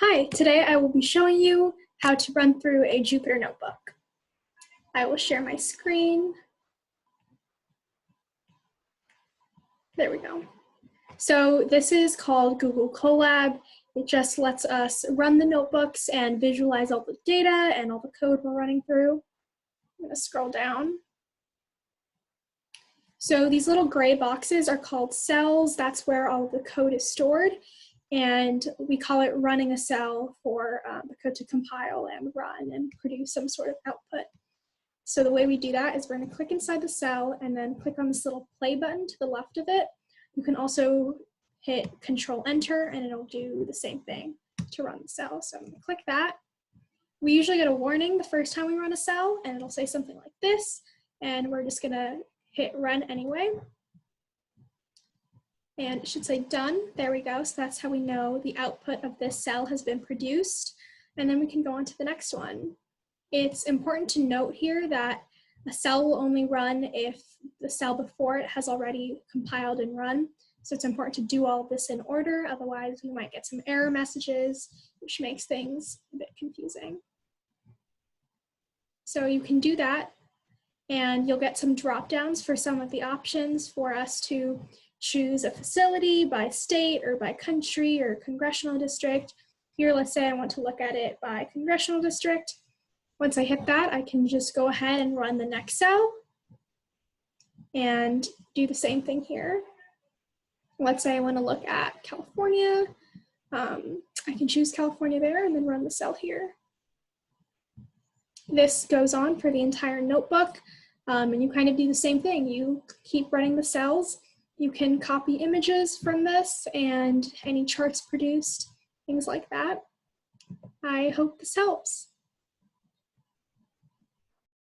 Hi, today I will be showing you how to run through a Jupyter notebook. I will share my screen. There we go. So this is called Google Colab. It just lets us run the notebooks and visualize all the data and all the code we're running through. I'm going to scroll down. So these little gray boxes are called cells. That's where all of the code is stored. And we call it running a cell for the code to compile and run and produce some sort of output. So the way we do that is we're going to click inside the cell and then click on this little play button to the left of it. You can also hit Control Enter and it'll do the same thing to run the cell. So I'm going to click that. We usually get a warning the first time we run a cell and it'll say something like this, and we're just going to hit Run anyway. And it should say done. There we go. So that's how we know the output of this cell has been produced. And then we can go on to the next one. It's important to note here that a cell will only run if the cell before it has already compiled and run. So it's important to do all of this in order. Otherwise, we might get some error messages, which makes things a bit confusing. So you can do that, and you'll get some drop downs for some of the options for us to choose a facility by state or by country or congressional district. Here, let's say I want to look at it by congressional district. Once I hit that, I can just go ahead and run the next cell and do the same thing here. Let's say I want to look at California. I can choose California there and then run the cell here. This goes on for the entire notebook, and you kind of do the same thing. You keep running the cells. You can copy images from this and any charts produced, things like that. I hope this helps.